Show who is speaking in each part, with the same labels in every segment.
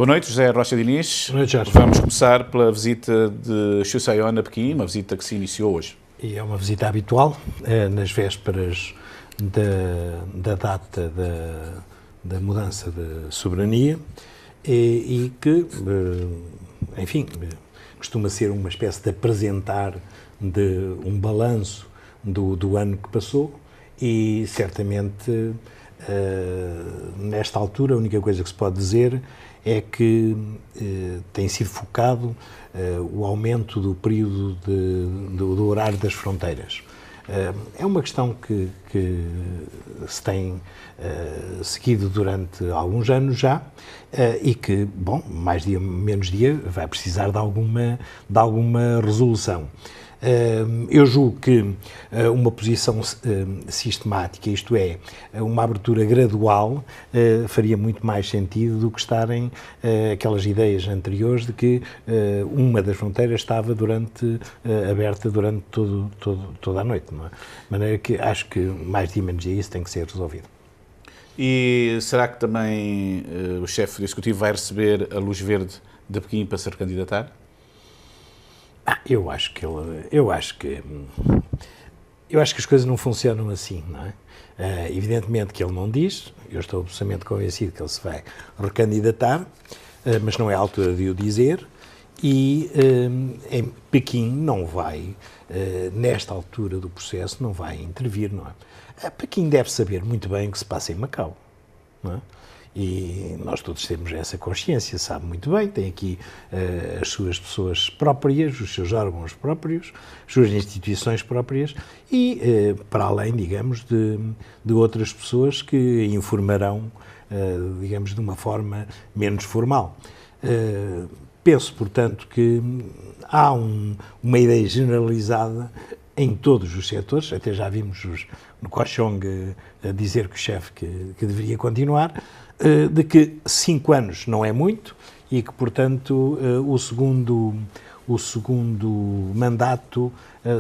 Speaker 1: Boa noite, José Rocha Diniz.
Speaker 2: Boa noite, Jorge.
Speaker 1: Vamos começar pela visita de Xu Saion a Pequim, uma visita que se iniciou hoje.
Speaker 2: E é uma visita habitual, nas vésperas da data da mudança de soberania e que, enfim, costuma ser uma espécie de apresentar de um balanço do ano que passou e, certamente, nesta altura, a única coisa que se pode dizer é que tem sido focado o aumento do período do horário das fronteiras. É uma questão que se tem seguido durante alguns anos já e que, bom, mais dia, menos dia, vai precisar de alguma resolução. Eu julgo que uma posição sistemática, isto é, uma abertura gradual, faria muito mais sentido do que estarem aquelas ideias anteriores de que uma das fronteiras estava aberta durante toda a noite. Não é? De maneira que acho que mais dia menos dia isso tem que ser resolvido.
Speaker 1: E será que também o chefe do Executivo vai receber a luz verde de Pequim para se recandidatar?
Speaker 2: Eu acho que as coisas não funcionam assim, não é? Evidentemente que ele não diz, eu estou absolutamente convencido que ele se vai recandidatar, mas não é a altura de o dizer, e em Pequim não vai, nesta altura do processo, não vai intervir, não é? Pequim deve saber muito bem o que se passa em Macau, não é? E nós todos temos essa consciência, sabe muito bem, tem aqui as suas pessoas próprias, os seus órgãos próprios, as suas instituições próprias e, para além, digamos, de outras pessoas que informarão, digamos, de uma forma menos formal. Penso, portanto, que há uma ideia generalizada em todos os setores, até já vimos no Kochong dizer que o chefe que deveria continuar, de que 5 anos não é muito e que, portanto, o segundo mandato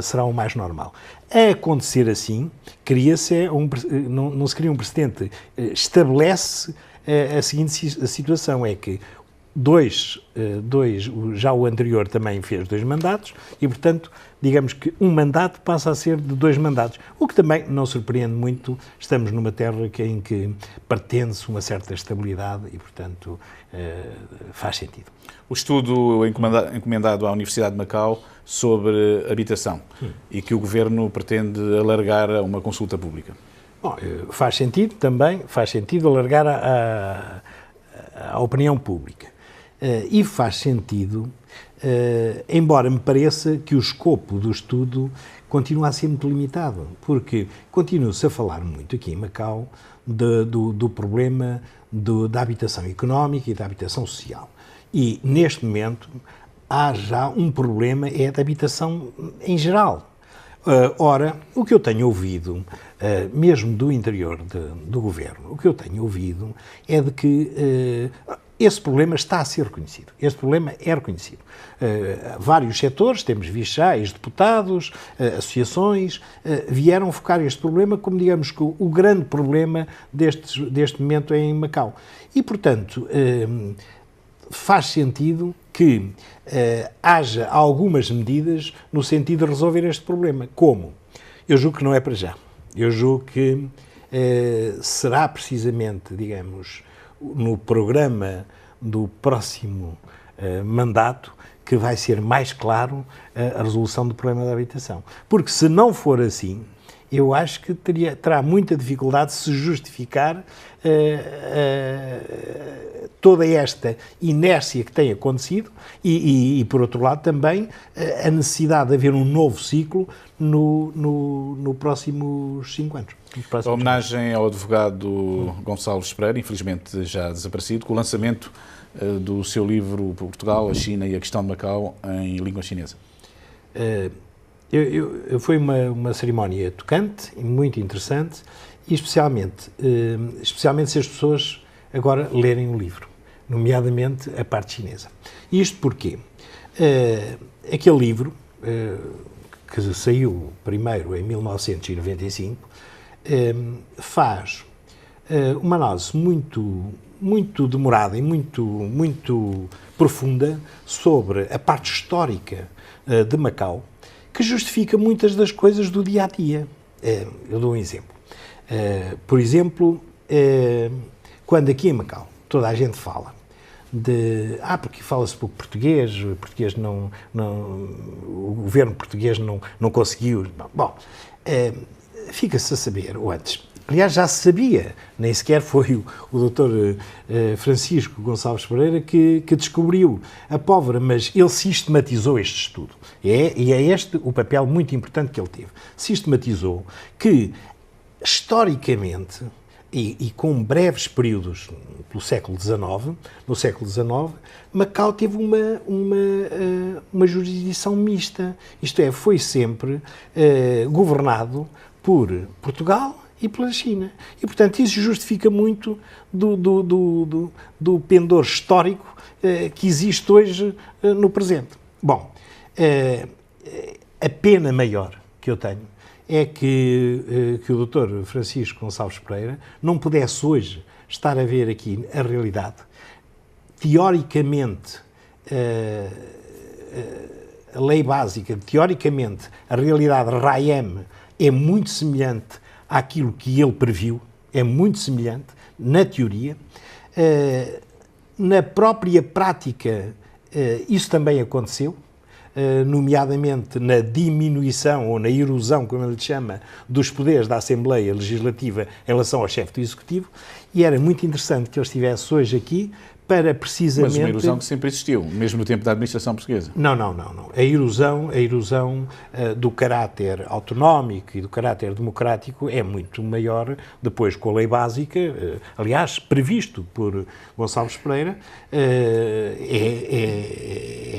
Speaker 2: será o mais normal. A acontecer assim, não se cria um precedente, estabelece a seguinte situação, é que já o anterior também fez 2 mandatos e, portanto, digamos que um mandato passa a ser de 2 mandatos, o que também não surpreende muito, estamos numa terra em que pretende-se uma certa estabilidade e, portanto, faz sentido.
Speaker 1: O estudo encomendado à Universidade de Macau sobre habitação e que o Governo pretende alargar a uma consulta pública.
Speaker 2: Bom, faz sentido alargar a opinião pública. E faz sentido, embora me pareça que o escopo do estudo continua a ser muito limitado, porque continua-se a falar muito aqui em Macau do problema da habitação económica e da habitação social. E, neste momento, há já um problema, da habitação em geral. Ora, o que eu tenho ouvido, mesmo do interior do Governo, o que eu tenho ouvido é de que esse problema está a ser reconhecido. Este problema é reconhecido. Vários setores, temos visto já, ex-deputados, associações, vieram focar este problema como, digamos, que o grande problema deste momento é em Macau. E, portanto, faz sentido que haja algumas medidas no sentido de resolver este problema. Como? Eu julgo que não é para já. Eu julgo que será precisamente, digamos, no programa do próximo mandato que vai ser mais claro a resolução do problema da habitação. Porque se não for assim, eu acho que terá muita dificuldade de se justificar toda esta inércia que tem acontecido e, por outro lado, também a necessidade de haver um novo ciclo no próximos 5 anos.
Speaker 1: A homenagem ao advogado Gonçalo Pereira, infelizmente já desaparecido, com o lançamento do seu livro Portugal, a China e a Questão de Macau em língua chinesa.
Speaker 2: Foi uma cerimónia tocante e muito interessante, e especialmente se as pessoas agora lerem o livro, nomeadamente a parte chinesa. Isto porque aquele livro, que saiu primeiro em 1995, faz uma análise muito demorada e muito profunda sobre a parte histórica de Macau, que justifica muitas das coisas do dia-a-dia. Eu dou um exemplo. Por exemplo, quando aqui em Macau toda a gente fala porque fala-se pouco português, o governo português não conseguiu. Bom, fica-se a saber, ou antes, aliás já se sabia, nem sequer foi o Dr. Francisco Gonçalves Pereira que descobriu a pólvora, mas ele sistematizou este estudo. E é este o papel muito importante que ele teve. Sistematizou que, historicamente, e com breves períodos no século XIX, Macau teve uma jurisdição mista. Isto é, foi sempre governado por Portugal e pela China. E, portanto, isso justifica muito do pendor histórico que existe hoje no presente. Bom, a pena maior que eu tenho é que o Dr. Francisco Gonçalves Pereira não pudesse hoje estar a ver aqui a realidade. Teoricamente, a lei básica, teoricamente, a realidade RAIEM é muito semelhante àquilo que ele previu, é muito semelhante, na teoria. Na própria prática, isso também aconteceu, nomeadamente na diminuição ou na erosão, como ele chama, dos poderes da Assembleia Legislativa em relação ao chefe do Executivo, e era muito interessante que ele estivesse hoje aqui para precisamente...
Speaker 1: Mas uma erosão que sempre existiu, mesmo no tempo da administração portuguesa.
Speaker 2: Não. A erosão do caráter autonómico e do caráter democrático é muito maior depois com a lei básica, aliás, previsto por Gonçalves Pereira, é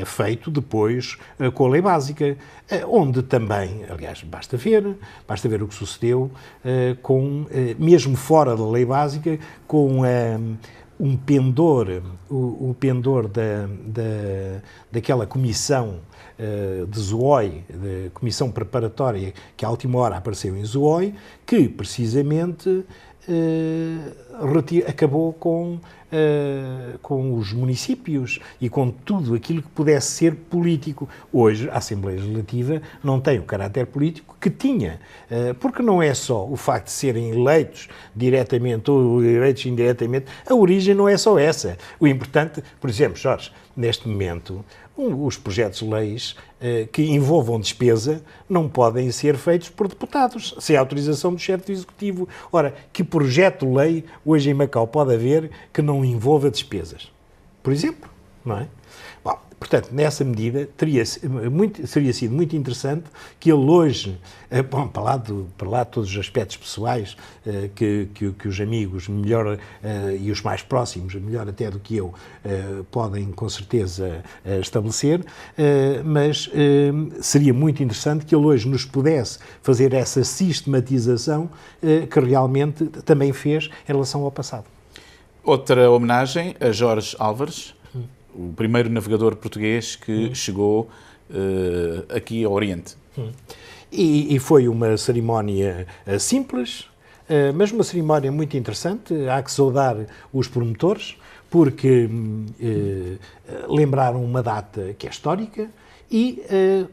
Speaker 2: feito depois com a lei básica, onde também, aliás, basta ver o que sucedeu mesmo fora da lei básica, com o pendor daquela comissão de Zwolle, da comissão preparatória que à última hora apareceu em Zwolle, que precisamente acabou com os municípios e com tudo aquilo que pudesse ser político. Hoje, a Assembleia Legislativa não tem o caráter político que tinha, porque não é só o facto de serem eleitos diretamente ou eleitos indiretamente, a origem não é só essa. O importante, por exemplo, Jorge, neste momento, os projetos de leis que envolvam despesa não podem ser feitos por deputados, sem autorização do chefe do Executivo. Ora, que projeto de lei hoje em Macau pode haver que não envolva despesas? Por exemplo, não é? Bom, portanto, nessa medida, teria sido muito interessante que ele hoje, para lá de todos os aspectos pessoais que os amigos melhor e os mais próximos, melhor até do que eu, podem com certeza estabelecer, mas seria muito interessante que ele hoje nos pudesse fazer essa sistematização que realmente também fez em relação ao passado.
Speaker 1: Outra homenagem a Jorge Álvares, o primeiro navegador português que chegou aqui ao Oriente.
Speaker 2: E foi uma cerimónia simples, mas uma cerimónia muito interessante. Há que saudar os promotores, porque lembraram uma data que é histórica e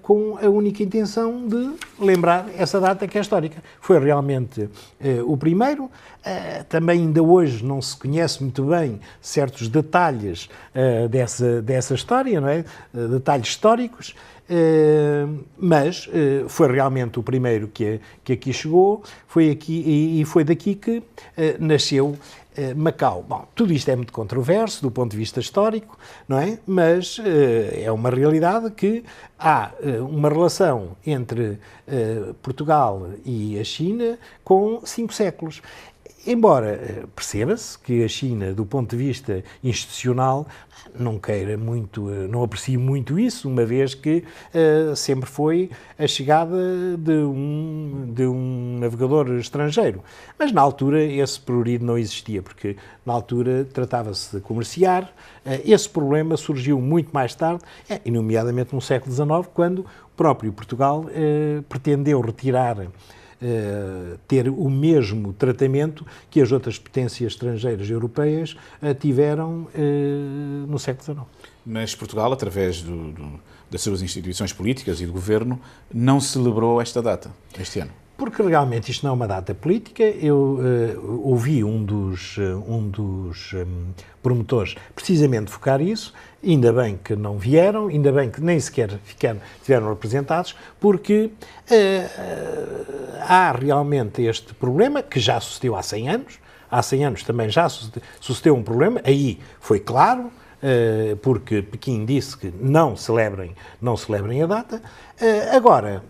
Speaker 2: com a única intenção de lembrar essa data que é histórica. Foi realmente o primeiro. Também ainda hoje não se conhece muito bem certos detalhes dessa história, não é? Detalhes históricos, mas foi realmente o primeiro que aqui chegou, foi daqui que nasceu Macau. Bom, tudo isto é muito controverso do ponto de vista histórico, não é? Mas é uma realidade que há uma relação entre Portugal e a China com 5 séculos. Embora perceba-se que a China, do ponto de vista institucional, não queira muito, não aprecie muito isso, uma vez que sempre foi a chegada de um navegador estrangeiro. Mas na altura esse prurido não existia, porque na altura tratava-se de comerciar. Esse problema surgiu muito mais tarde, e nomeadamente no século XIX, quando o próprio Portugal pretendeu retirar ter o mesmo tratamento que as outras potências estrangeiras europeias tiveram no século XIX.
Speaker 1: Mas Portugal, através das suas instituições políticas e do governo, não celebrou esta data, este ano.
Speaker 2: Porque realmente isto não é uma data política. Eu ouvi um dos promotores precisamente focar isso. Ainda bem que não vieram, ainda bem que nem sequer estiveram representados, porque há realmente este problema que já sucedeu há 100 anos. Há 100 anos também já sucedeu um problema, aí foi claro, porque Pequim disse que não celebrem a data. Agora,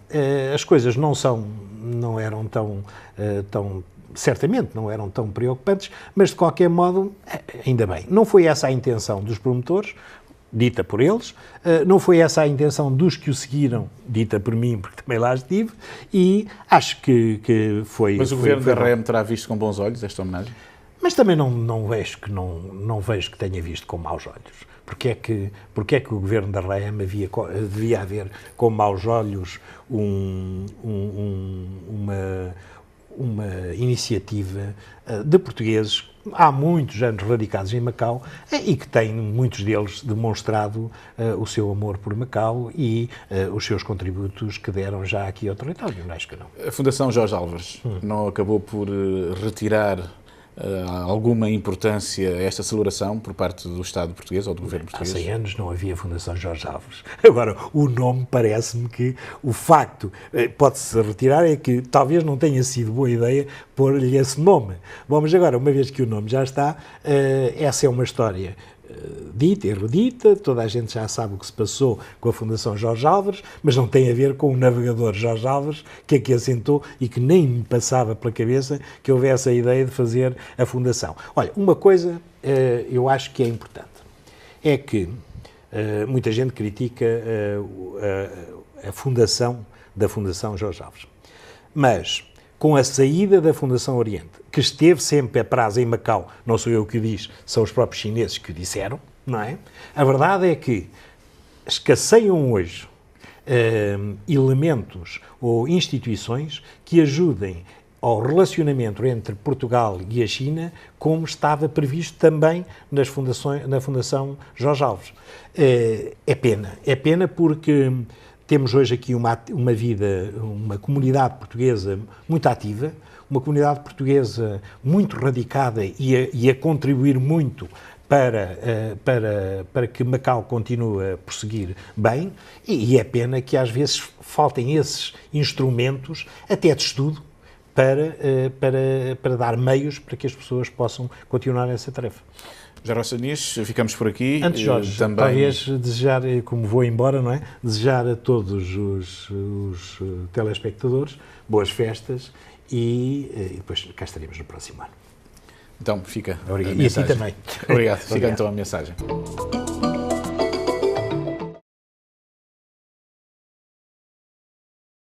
Speaker 2: as coisas não eram certamente não eram tão preocupantes, mas de qualquer modo, ainda bem. Não foi essa a intenção dos promotores, dita por eles, não foi essa a intenção dos que o seguiram, dita por mim, porque também lá estive, e acho que foi...
Speaker 1: Mas o Governo da REM terá visto com bons olhos esta homenagem?
Speaker 2: Mas também não vejo que tenha visto com maus olhos. Porque é que o Governo da REM devia haver com maus olhos uma iniciativa de portugueses há muitos anos radicados em Macau e que têm, muitos deles, demonstrado o seu amor por Macau e os seus contributos que deram já aqui ao território, não acho que não.
Speaker 1: A Fundação Jorge Álvares não acabou por retirar alguma importância a esta celebração por parte do Estado português ou do Governo português?
Speaker 2: Há 100 anos não havia Fundação Jorge Álvares. Agora, o nome parece-me que o facto pode-se retirar é que talvez não tenha sido boa ideia pôr-lhe esse nome. Bom, mas agora, uma vez que o nome já está, essa é uma história dita e redita, toda a gente já sabe o que se passou com a Fundação Jorge Álvares, mas não tem a ver com o navegador Jorge Álvares, que aqui assentou e que nem me passava pela cabeça que houvesse a ideia de fazer a Fundação. Olha, uma coisa eu acho que é importante, é que muita gente critica a fundação da Fundação Jorge Álvares, mas com a saída da Fundação Oriente, que esteve sempre a prazo em Macau, não sou eu que o diz, são os próprios chineses que o disseram, não é? A verdade é que escasseiam hoje elementos ou instituições que ajudem ao relacionamento entre Portugal e a China, como estava previsto também na Fundação Jorge Álvares. É pena porque temos hoje aqui uma comunidade portuguesa muito ativa, uma comunidade portuguesa muito radicada e a contribuir muito para que Macau continue a prosseguir bem, e é pena que às vezes faltem esses instrumentos, até de estudo, para dar meios para que as pessoas possam continuar essa tarefa.
Speaker 1: José Roça Muniz, ficamos por aqui.
Speaker 2: Antes, Jorge, também... talvez desejar, como vou embora, não é? Desejar a todos os telespectadores boas festas e depois cá estaremos no próximo ano.
Speaker 1: Então, fica
Speaker 2: Obrigado. E assim também.
Speaker 1: Obrigado. Fica então a mensagem.